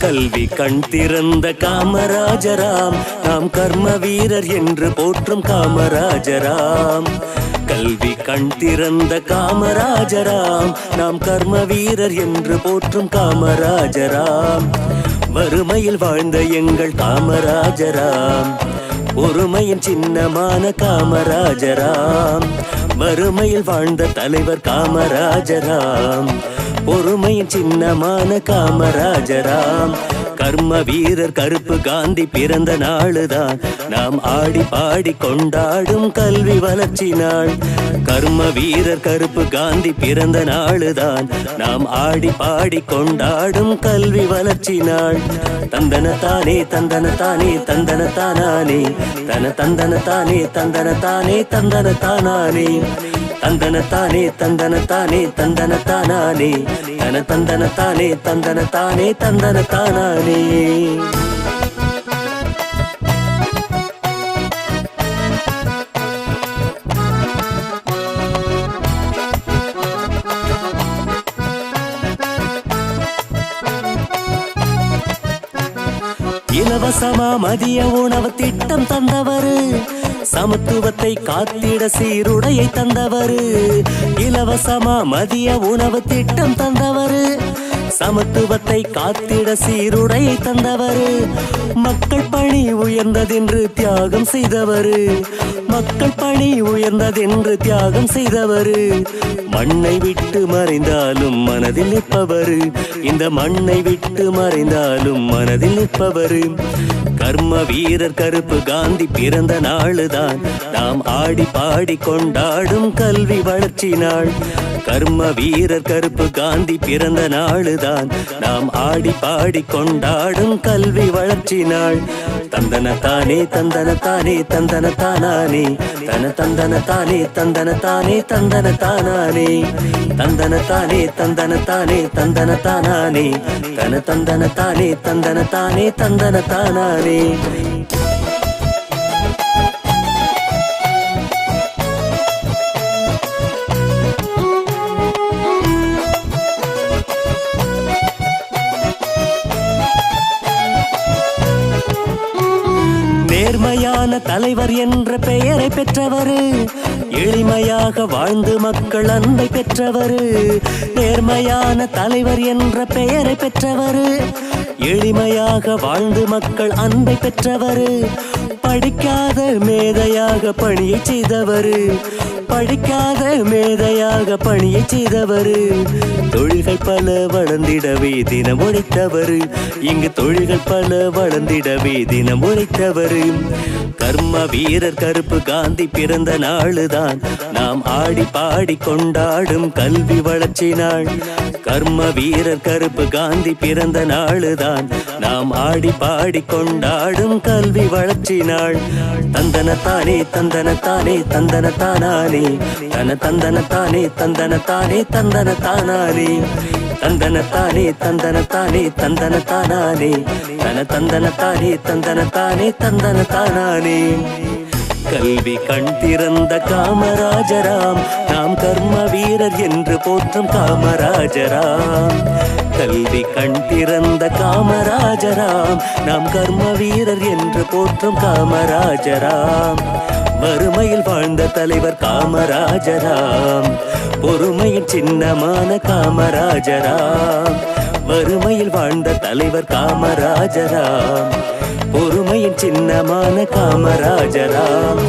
கல்வி கண் திறந்த காமராஜராம், நாம் கர்ம வீரர் என்று போற்றும் காமராஜராம். கல்வி கண் திறந்த காமராஜராம், நாம் கர்ம வீரர் என்று போற்றும் காமராஜராம். வறுமையில் வாழ்ந்த எங்கள் காமராஜராம், பொறுமையின் சின்னமான காமராஜராம். வறுமையில் வாழ்ந்த தலைவர் காமராஜராம், பொறுமையின் சின்னமான காமராஜராம். கர்ம வீரர் கருப்பு காந்தி பிறந்த நாளுதான் நாம் ஆடி பாடி கொண்டாடும் கல்வி வளர்ச்சி நாள். கர்ம வீரர் கருப்பு காந்தி பிறந்த நாளுதான் நாம் ஆடி பாடி கொண்டாடும் கல்வி வளர்ச்சி நாள். தந்தன தானே தந்தன தானே தந்தன தானானே, தன தந்தன தானே தந்தன தானே தந்தன தானானே, தந்தன தானே தந்தன தானே தந்தன தானானே, தன தந்தன தானே தந்தன தானே தந்தன தானானே. இலவசமா மதிய உணவு திட்டம் தந்தவரு, சமத்துவத்தை காத்திட சீருடையை தந்தவரு. இலவசமா மதிய உணவு திட்டம் தந்தவரு, சமத்துவத்தை காத்திட சீருடையை தந்தவரு. மக்கள் பணி உயர்ந்ததென்று தியாகம் செய்தவரு, மக்கள் பணி உயர்ந்ததென்று தியாகம் செய்தவரு. மண்ணை விட்டு மறைந்தாலும் மனதில் நிற்பவரு, இந்த மண்ணை விட்டு மறைந்தாலும் மனதில் நிற்பவரு. கர்ம வீரர் கருப்பு காந்தி பிறந்த நாளுதான் நாம் ஆடி பாடி கொண்டாடும் கல்வி வளர்ச்சி நாள். கர்ம வீரர் கருப்பு காந்தி பிறந்த நாளுதான் நாம் ஆடி பாடி கொண்டாடும் கல்வி வளர்ச்சி நாள். தந்தன தானே தந்தன தானே தந்தன தானானே, தன தந்தன தானே தந்தன தானே தந்தன தானானே, தந்தன தானே தந்தன தானே தந்தன தானானே, தன தந்தன தானே தந்தன தானே தந்தன தானானே. நேர்மையான தலைவர் என்ற பெயரை பெற்றவரு, எளிமையாக வாழ்ந்து மக்கள் அன்பை பெற்றவரு. நேர்மையான தலைவர் என்ற பெயரை பெற்றவரு, எளிமையாக வாழ்ந்து மக்கள் அன்பை பெற்றவரு. படிக்காத மேதையாக பணியை செய்தவரு, படிக்காத மேதையாக பணியை செய்தவரு. தொழில்கள் பல வளர்ந்திடவே தினம் உழைத்தவரு, இங்கு தொழில்கள் பல வளர்ந்திடவே தினம் உழைத்தவரு. கர்ம வீரர் கருப்பு காந்தி பிறந்த நாளுதான் நாம் ஆடி பாடி கொண்டாடும் கல்வி வளர்ச்சி நாள். கர்ம வீரர் கருப்பு காந்தி பிறந்த நாளுதான் நாம் ஆடி பாடி கொண்டாடும் கல்வி வளர்ச்சி நாள். தந்தன தானே தந்தன தானே தந்தன தானானே, தன தந்தன தானே தந்தன தானே தந்தன தானானே, தந்தன தானே தந்தன தானே தந்தன தானானே, தன தந்தன தானே தந்தன தானே தந்தன தானானே. கல்வி கண் திறந்த காமராஜராம், நாம் கர்ம வீரர் என்று போற்றும் காமராஜராம். கல்வி கண் திறந்த காமராஜராம், நாம் கர்ம வீரர் என்று போற்றும் காமராஜராம். வறுமையில் வாழ்ந்த தலைவர் காமராஜராம், பொறுமையின் சின்னமான காமராஜராம். வறுமையில் வாழ்ந்த தலைவர் காமராஜராம், பொறுமையின் சின்னமான காமராஜராம்.